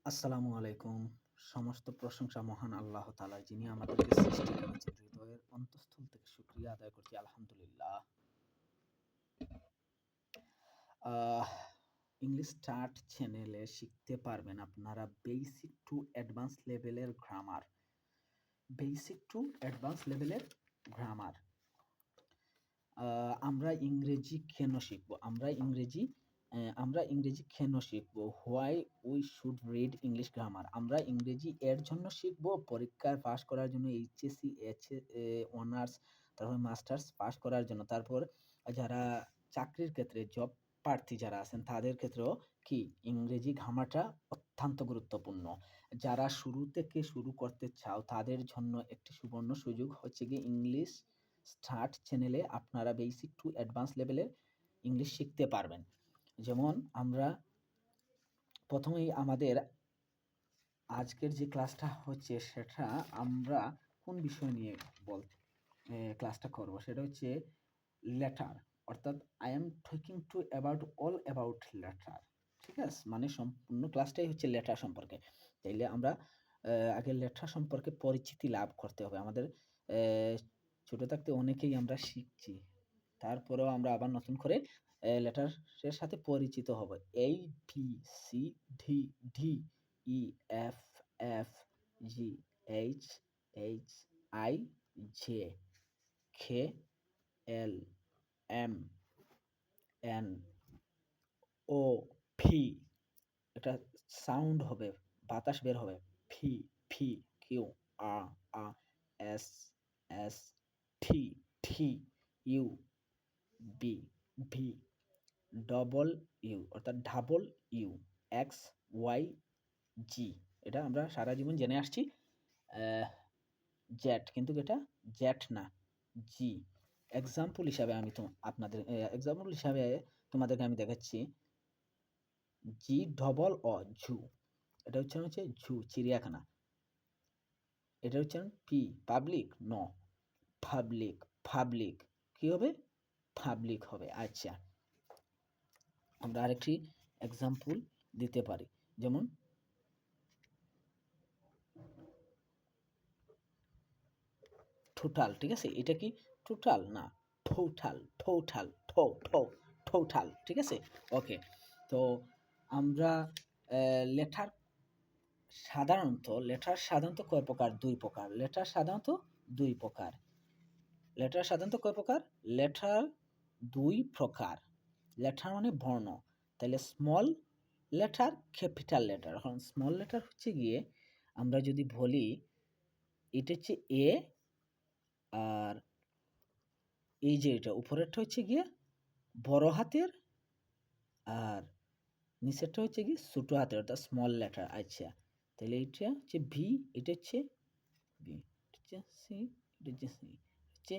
আসসালামু আলাইকুম। সমস্ত প্রশংসা মহান আল্লাহ তাআলার, যিনি আমাদেরকে সৃষ্টি করেছেন। হৃদয়ের অন্তঃস্থল থেকে শুকরিয়া আদায় করছি আলহামদুলিল্লাহ। আহ ইংলিশ স্টার্ট চ্যানেলে শিখতে পারবেন আপনারা বেসিক টু অ্যাডভান্স লেভেলের গ্রামার। বেসিক টু অ্যাডভান্স লেভেলের গ্রামার। আমরা ইংরেজি কেন শিখব? আমরা ইংরেজি কেন শিখব? Why we should read English grammar. আমরা ইংরেজি এর জন্য শিখব, পরীক্ষায় পাস করার জন্য, এইচএসসি, অনার্স, তারপর মাস্টার্স পাস করার জন্য। তারপর যারা চাকরির ক্ষেত্রে জব প্রার্থী যারা আছেন তাদের ক্ষেত্রেও কি ইংরেজি গ্রামারটা অত্যন্ত গুরুত্বপূর্ণ। যারা শুরু থেকে শুরু করতে চাও তাদের জন্য একটি সুবর্ণ সুযোগ হচ্ছে গিয়ে ইংলিশ স্টার্ট চ্যানেলে আপনারা বেসিক টু অ্যাডভান্স লেভেলের ইংলিশ শিখতে পারবেন। যেমন আমরা প্রথমেই আমাদের আজকের যে ক্লাসটা হচ্ছে সেটা আমরা কোন বিষয় নিয়ে ক্লাসটা করব, সেটা হচ্ছে লেটার, অর্থাৎ I am talking to about all about letter. ঠিক আছে, মানে সম্পূর্ণ ক্লাসটাই হচ্ছে লেটার সম্পর্কে। তাইলে আমরা আগে লেটার সম্পর্কে পরিচিতি লাভ করতে হবে। আমাদের ছোট থাকতে অনেকেই আমরা শিখছি, তারপরেও আমরা আবার নতুন করে লেটারের সাথে পরিচিত হব। এই B C D D E F F G H H I J K L M N O P. এটা সাউন্ড হবে, বাতাস বের হবে। P P Q R R S S T T U V V double U, অর্থাৎ double U, X Y Z. এটা আমরা সারা জীবন জেনে আসছি। জেট, কিন্তু এটা জেট না, জি। এক্সাম্পল হিসাবে তোমাদেরকে আমি দেখাচ্ছি। জি ডবল অ, জু। এটা হচ্ছে জু, চিড়িয়াখানা। এটা হচ্ছে পি, পাবলিক, ন, পাবলিক। পাবলিক কি হবে? পাবলিক হবে। আচ্ছা, আমরা আরেকটি এক্সাম্পল দিতে পারি, যেমন টোটাল। ঠিক আছে, এটা কি টোটাল না, টোটাল, টোটাল, টোটাল। ঠিক আছে, ওকে। তো আমরা লেটার সাধারণত কয় প্রকার? দুই প্রকার। লেটার সাধারণত কয় প্রকার? লেটার দুই প্রকার। লেটার মানে বর্ণ। তাহলে স্মল লেটার, ক্যাপিটাল লেটার। এখন স্মল লেটার হচ্ছে গিয়ে আমরা যদি বলি এটা হচ্ছে এ, আর এই যে এটা উপরেরটা হচ্ছে গিয়ে বড় হাতের, আর নিচেরটা হচ্ছে কি ছোট হাতের, অর্থাৎ স্মল লেটার। আচ্ছা, তাহলে এটা হচ্ছে ভি, এটা হচ্ছে বি, এটা হচ্ছে সি, এটা হচ্ছে সি, হচ্ছে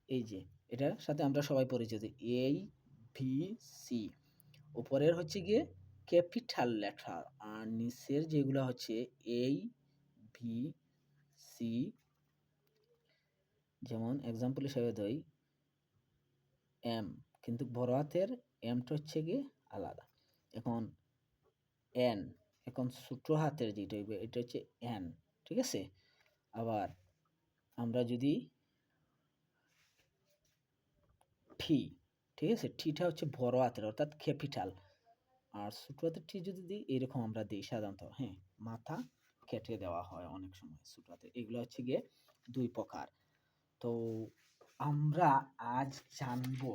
এই যে এটার সাথে আমরা সবাই পরিচিত, এই ভি সি। উপরের হচ্ছে গিয়ে ক্যাপিটাল লেটার, আর নিচের যেগুলো হচ্ছে এই ভি সি। যেমন এক্সাম্পল হিসেবে ধরি এম, কিন্তু বড় হাতের এমটা হচ্ছে গিয়ে আলাদা। এখন এন, এখন ছোট হাতের যেটা হইবে এটা হচ্ছে এন। ঠিক আছে, আবার আমরা যদি ঠি, ঠিক আছে, ঠিটা হচ্ছে বড় হাতের অর্থাৎ ক্যাপিটাল, আর ছোট হাতের ঠি যদি দিই এরকম আমরা দিই সাধারণত, হ্যাঁ, মাথা কেটে দেওয়া হয় অনেক সময় ছোট হাতের। এগুলো হচ্ছে গিয়ে দুই প্রকার। তো আমরা আজ জানবো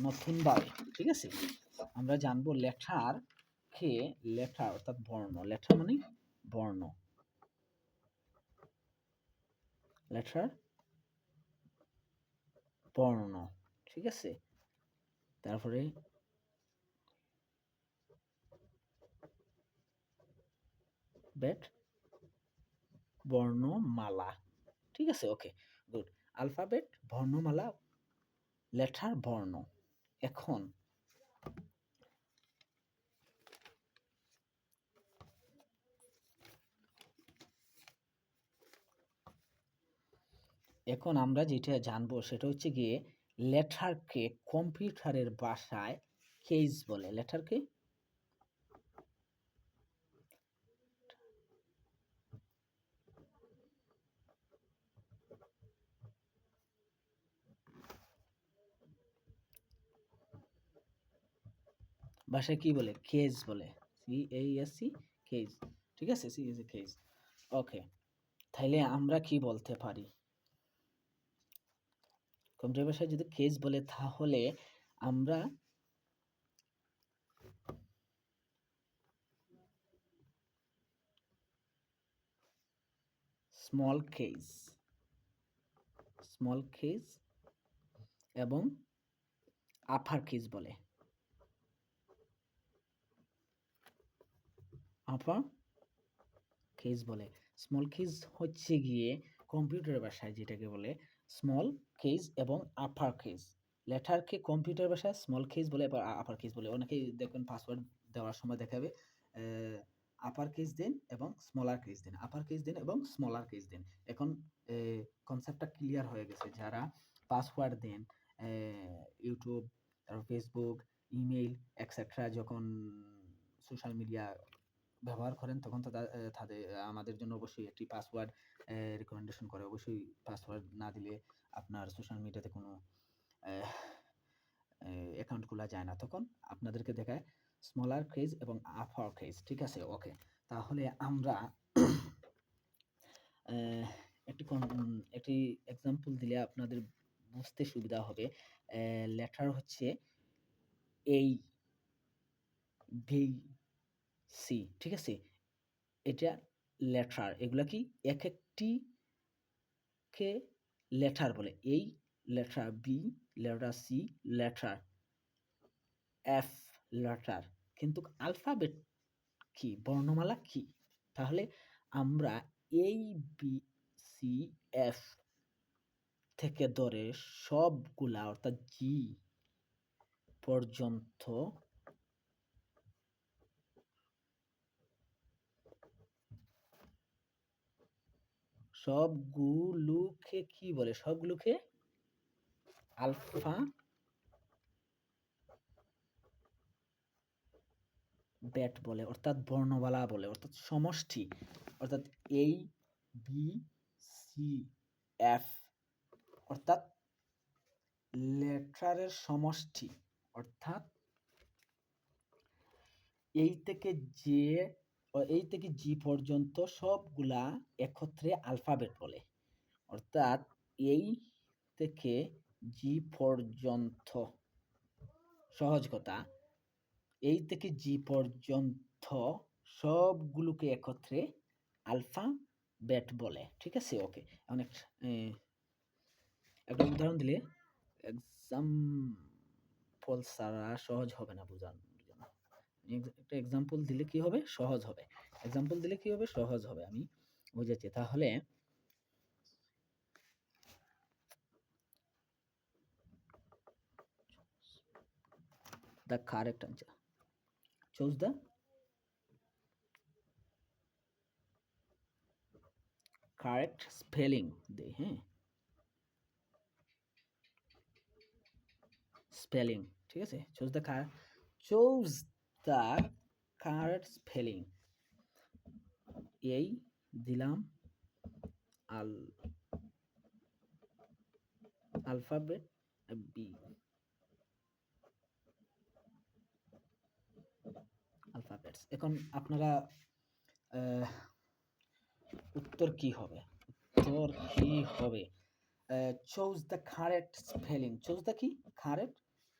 নতুনভাবে, ঠিক আছে, আমরা জানবো লেটার কে, লেটার অর্থাৎ বর্ণ। লেটার মানে বর্ণ, লেটার বর্ণ। ঠিক আছে, তারপরে বেট, বর্ণমালা। ঠিক আছে, ওকে, গুড। আলফাবেট, বর্ণমালা, লেটার, বর্ণ। এখন এখন আমরা যেটা জানবো সেটা হচ্ছে গিয়ে লেটারকে কম্পিউটারের ভাষায় কেস বলে। লেটারকে ভাষায় কি বলে? কেজ বলে, CASE, কেজ। ঠিক আছে, CASE, কেজ। ওকে, তাহলে আমরা কি বলতে পারি? কম্পিউটার ভাষায় যদি কেজ বলে তাহলে আমরা স্মল কেজ এবং আপার কেজ বলে। আপার কেজ বলে। স্মল কেজ হচ্ছে গিয়ে কম্পিউটার ভাষায় যেটাকে বলে স্মল কেজ এবং আপার কেজ। লেটারকে কম্পিউটার ভাষায় স্মল কেজ বলে, এবার আপার কেজ বলে। অনেকেই দেখবেন পাসওয়ার্ড দেওয়ার সময় দেখাবে আপার কেজ দেন এবং স্মলার কেজ দেন, আপার কেজ দেন এবং স্মলার কেজ দেন। এখন কনসেপ্টটা ক্লিয়ার হয়ে গেছে। যারা পাসওয়ার্ড দেন ইউটিউব, তারপর ফেসবুক, ইমেইল এক্সেট্রা যখন সোশ্যাল মিডিয়া ব্যবহার করেন, তখন তো তাদের আমাদের জন্য অবশ্যই একটি পাসওয়ার্ড রিকমেন্ডেশন করে। অবশ্যই পাসওয়ার্ড না দিলে আপনার সোশ্যাল মিডিয়াতে কোনো অ্যাকাউন্ট খোলা যায় না। তখন আপনাদেরকে দেখায় স্মলার কেজ এবং আপার কেজ। ঠিক আছে, ওকে। তাহলে আমরা একটি এক্সাম্পল দিলে আপনাদের বুঝতে সুবিধা হবে। লেটার হচ্ছে এই, বি, সি। ঠিক আছে, এটা লেটার। এগুলা কি এক একটি কে লেটার বলে। A letter, B letter, C letter, F letter. কিন্তু আলফাবেট কি, বর্ণমালা কি? তাহলে আমরা এই বি সি এফ থেকে ধরে সবগুলা অর্থাৎ জি পর্যন্ত সবগুলোকে কি বলে? সবগুলোকে আলফা বেট বলে, অর্থাৎ বর্ণমালা বলে, অর্থাৎ সমষ্টি। অর্থাৎ এই বি সি এফ অর্থাৎ লেটারের সমষ্টি। অর্থাৎ এই থেকে যে এই থেকে জি পর্যন্ত সবগুলা একত্রে আলফাবেট বলে। অর্থাৎ এই থেকে জি পর্যন্ত, সহজ কথা, এই থেকে জি পর্যন্ত সবগুলোকে একত্রে আলফাবেট বলে। ঠিক আছে, ওকে। অনেক একটা উদাহরণ দিলে এক্সাম্পল ছাড়া সহজ হবে না বোঝানোর জন্য। একটা এক্সাম্পল দিলে কি হবে? সহজ হবে। এক্সাম্পল দিলে কি হবে? সহজ হবে। আমি বুঝাচ্ছি। তাহলে the correct answer, choose the correct spelling দে, হ্যাঁ, স্পেলিং। ঠিক আছে, choose the correct spelling। এই দিলাম আলফাবেট বি, আলফাবেটস। এখন আপনারা উত্তর কি হবে? উত্তর কি হবে? Choose the correct spelling. Choose the কি? Correct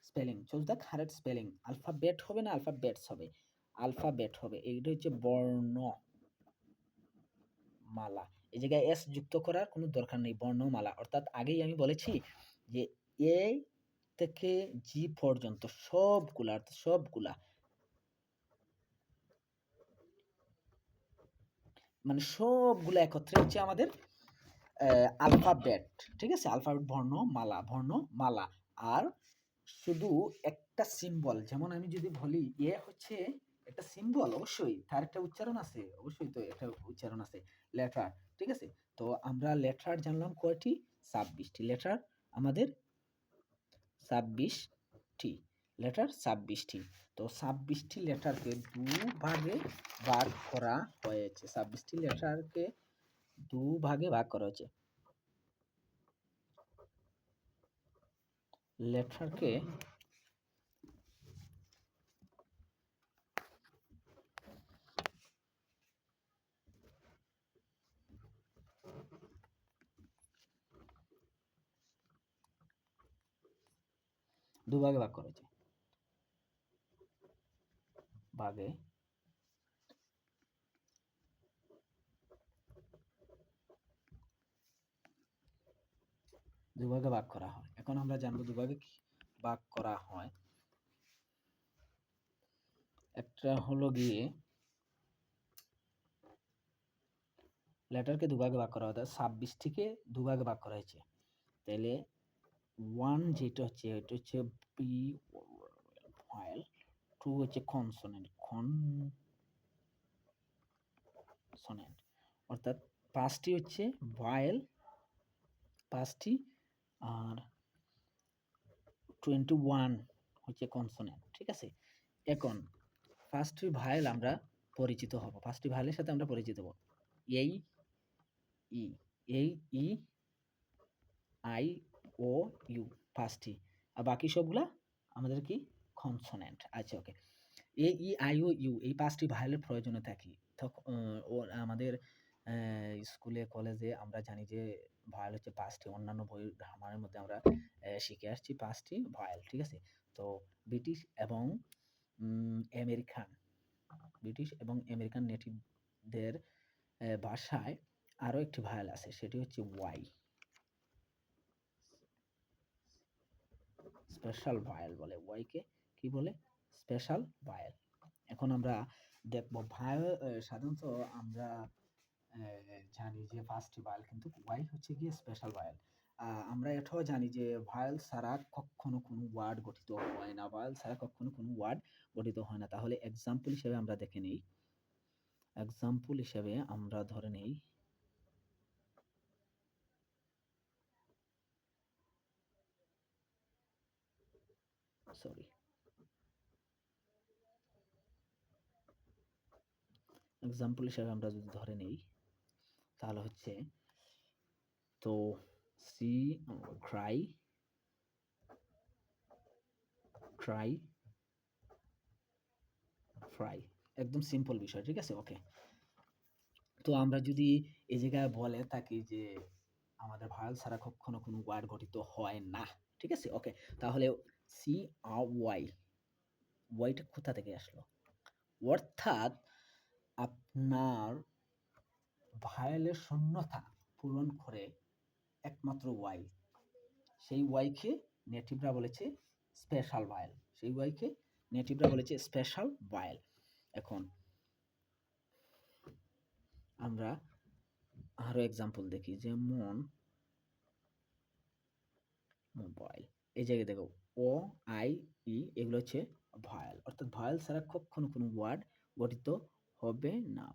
spelling. Choose the correct spelling. Alphabet হবে না আলফাবেটস হবে? আলফাবেট হবে। এইটা হচ্ছে বর্ণমালা। এই জায়গায় এস যুক্ত করার কোনো দরকার নেই, বর্ণমালা। অর্থাৎ আগেই আমি বলেছি যে এ থেকে জি পর্যন্ত সবগুলা, সবগুলা মানে সবগুলা একত্রে হচ্ছে আমাদের আলফাবেট। ঠিক আছে, আলফাবেট, বর্ণমালা। আর শুধু একটা সিম্বল, যেমন আমি যদি বলি এ হচ্ছে একটা সিম্বল, অবশ্যই তার একটা উচ্চারণ আছে, অবশ্যই তো একটা উচ্চারণ আছে, লেটার। ঠিক আছে, তো আমরা লেটার জানলাম কয়টি? 26টি লেটার। আমাদের 26টি লেটার, 26টি। তো 26টি লেটারকে ভাগে ভাগ করা হয়েছে। 26টি লেটারকে ভাগে ভাগ করা হয়েছে। লেটারকে দুভাগে ভাগ করেছে, ভাগে দুভাগে ভাগ করা হয়। এখন আমরা জানবো দুভাগে কি ভাগ করা হয়। একটা হলো গিয়ে লেটারকে দুভাগে ভাগ করা হয়, 26 থেকে দুভাগে ভাগ করা হয়েছে। তাহলে 1 যেটা হচ্ছে এটা হচ্ছে বি ভয়েল, 2 হচ্ছে কনসোনেন্ট অর্থাৎ 5টি হচ্ছে ভয়েল, 5টি, আর 21 হচ্ছে কনসোনেন্ট। ঠিক আছে, এখন 5টি ভয়েল আমরা পরিচিত হব, 5টি ভয়েলের সাথে আমরা পরিচিত হব। এই ই, এই ই, আই, ও, ইউ, 5টি, আর বাকি সবগুলা আমাদের কি কনসোনেন্ট। আচ্ছা, ওকে। এ, ই, আই, ও, ইউ এই 5টি ভায়েলের প্রয়োজনে থাকি। তখন আমাদের স্কুলে কলেজে আমরা জানি যে ভায়েল হচ্ছে 5টি, অন্যান্য বই গ্রামারের মধ্যে আমরা শিখে আসছি 5টি ভায়েল। ঠিক আছে, তো ব্রিটিশ এবং আমেরিকান নেটিভদের ভাষায় আরও একটি ভায়েল আছে, সেটি হচ্ছে ওয়াই, স্পেশাল ভায়েল বলে। ওয়াইকে কি বলে? Special vowel. এখন আমরা দেখব ভায়েল, সাধারণত আমরা জানি যে 5টি ভায়েল, কিন্তু ওয়াই হচ্ছে গিয়ে স্পেশাল ভায়েল। আমরা এটাও জানি যে ভায়েল ছাড়া কখনো কোনো ওয়ার্ড গঠিত হয় না, ভায়েল ছাড়া কখনো কোনো ওয়ার্ড গঠিত হয় না। তাহলে এক্সাম্পল হিসেবে আমরা দেখে নেই, এক্সাম্পল হিসেবে আমরা ধরে নেই সরি এক্সাম্পল হিসেবে আমরা যদি ধরে নেই তাহলে হচ্ছে, তো সি ক্রাই, ফ্রাই, একদম সিম্পল বিষয়। ঠিক আছে, ওকে। তো আমরা যদি এই জায়গায় বলে থাকি যে আমাদের ভায়েল ছাড়া কখনো কোনো ওয়ার্ড গঠিত হয় না, ঠিক আছে, ওকে, তাহলে সি আর ওয়াই, ওয়াইটা কোথা থেকে আসলো? অর্থাৎ আপনার ভায়েলের শূন্যতা পূরণ করে একমাত্র ওয়াই, সেই ওয়াইকে নেটিভরা বলেছে স্পেশাল ভায়েল, সেই ওয়াইকে নেটিভরা বলেছে স্পেশাল ভায়েল। এখন আমরা আরো এক্সাম্পল দেখি, যেমন মোবাইল, এই জায়গায় দেখো ও, আই, ই এগুলো হচ্ছে ভায়েল, অর্থাৎ ভায়েল ছাড়া কখনো কোনো ওয়ার্ড গঠিত হবে না।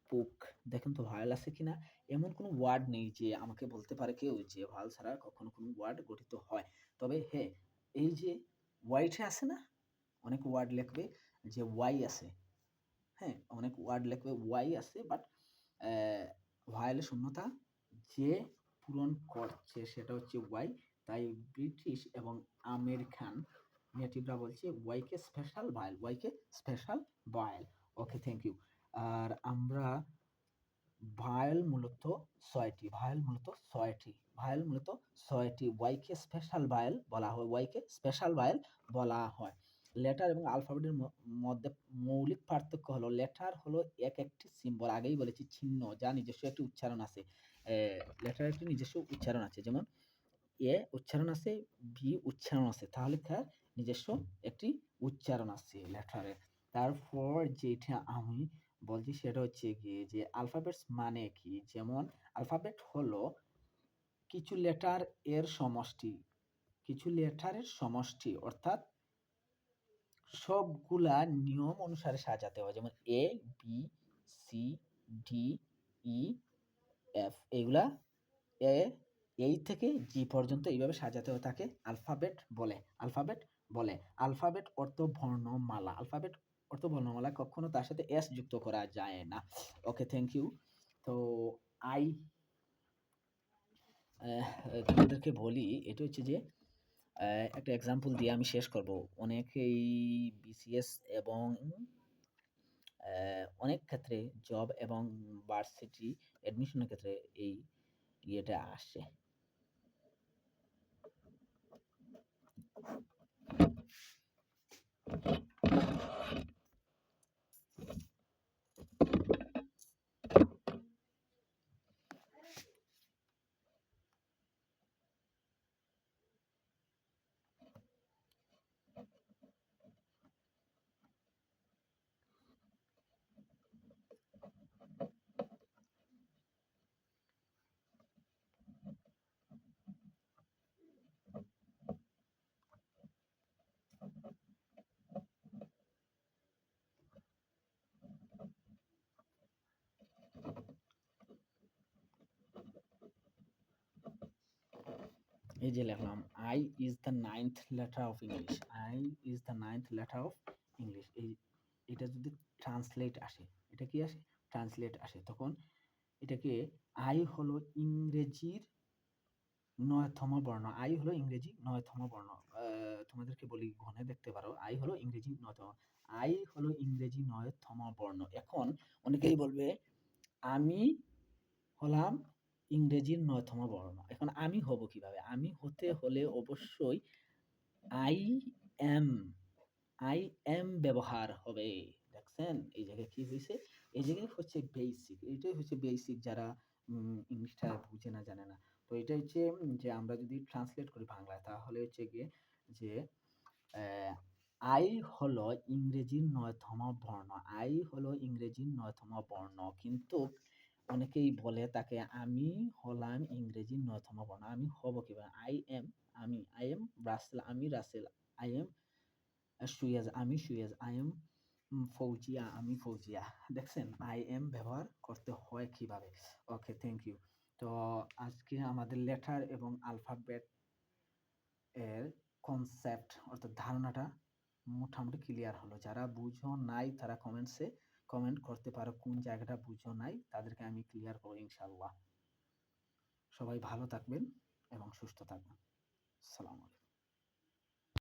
বুক, দেখেন তো ভায়েল আছে কিনা? এমন কোনো ওয়ার্ড নেই যে আমাকে বলতে পারে কেউ যে ভায়েল ছাড়া কখনো কোনো ওয়ার্ড গঠিত হয়। তবে হ্যাঁ, এই যে ওয়াইটা আছে না, অনেক ওয়ার্ড লিখবে যে ওয়াই আছে, হ্যাঁ, অনেক ওয়ার্ড লিখবে ওয়াই আছে, বাট ভায়েলের শূন্যতা যে পূরণ করছে সেটা হচ্ছে ওয়াই। তাই ব্রিটিশ এবং আমেরিকান নেটিভরা বলছে ওয়াইকে স্পেশাল ভায়েল, ওয়াইকে special vowel. Okay, thank you. আর আমরা ভায়েল মূলত 6টি, ওয়াইকে স্পেশাল ভায়েল বলা হয়, ওয়াইকে স্পেশাল ভায়েল বলা হয়। লেটার এবং আলফাবেটের মধ্যে মৌলিক পার্থক্য হলো, লেটার হলো এক একটি সিম্বল, আগেই বলেছি চিহ্ন, যা নিজস্ব একটি উচ্চারণ আছে। লেটার একটি নিজস্ব উচ্চারণ আছে, যেমন এ উচ্চারণ আছে, বি উচ্চারণ আছে, তাহলে তার নিজস্ব একটি উচ্চারণ আছে লেটারে। তারপর যেটা আমি বলছি সেটা হচ্ছে গিয়ে যে আলফাবেটস মানে কি, যেমন আলফাবেট হলো কিছু লেটার এর সমষ্টি, কিছু লেটারের সমষ্টি, অর্থাৎ সবগুলা নিয়ম অনুসারে সাজাতে হয়, যেমন এ, B, C, D, E, F, এইগুলা এ, এই থেকে জি পর্যন্ত এইভাবে সাজাতে হয়, তাকে আলফাবেট বলে, আলফাবেট অর্থ বর্ণমালা, কখনো তার সাথে এস যুক্ত করা যায় না। ওকে, থ্যাংক ইউ। তো আই তোমাদেরকে বলি, এটা হচ্ছে যে একটা এক্সাম্পল দিয়ে আমি শেষ করব। অনেকেই বিসিএস এবং অনেক ক্ষেত্রে জব এবং ভার্সিটি অ্যাডমিশনের ক্ষেত্রে এই ইয়েটা আসে। এই যে লিখলাম I is the ninth letter of English, I is the ninth letter of English. এটা যদি ট্রান্সলেট আসে, এটা কি আসে? ট্রান্সলেট আসে, তখন এটাকে আই হলো ইংরেজির ৯তম বর্ণ। আই হলো ইংরেজি ৯তম বর্ণ। তোমাদেরকে বলি, ঘনে দেখতে পারো, আই হলো ইংরেজি ৯তম, আই হলো ইংরেজি ৯তম বর্ণ। এখন অনেকেই বলবে আমি হলাম ইংরেজির ৯তম বর্ণ। এখন আমি হব কিভাবে? আমি হতে হলে অবশ্যই আই এম, আই এম ব্যবহার হবে। দেখছেন এই জায়গায় কি হয়েছে? এই জায়গায় হচ্ছে বেসিক, এটাই হচ্ছে বেসিক, যারা ইংলিশটা বুঝে না, জানে না। তো এটা হচ্ছে যে আমরা যদি ট্রান্সলেট করি বাংলায়, তাহলে হচ্ছে গিয়ে যে আই হলো ইংরেজির ৯তম বর্ণ, আই হলো ইংরেজির ৯তম বর্ণ। কিন্তু অনেকেই বলে তাকে আমি হলাম ইংরেজির ৯তম বর্ণ। আমি হব কিভাবে? I am, I am Rasel, আমি রাসেল, আই এম সুয়েজ, আমি সুয়েজ, আই এম ফৌজিয়া, আমি ফৌজিয়া। দেখছেন আই এম ব্যবহার করতে হয় কিভাবে। Okay, thank you. তো আজকে আমাদের লেটার এবং আলফাবেট এর কনসেপ্ট অর্থাৎ ধারণাটা মোটামুটি ক্লিয়ার হলো। যারা বুঝো নাই তারা কমেন্টসে কমেন্ট করতে পারো, কোন জায়গাটা বুঝো নাই, তাদেরকে আমি ক্লিয়ার করবো ইনশাআল্লাহ। সবাই ভালো থাকবেন এবং সুস্থ থাকবেন। আসসালামু আলাইকুম।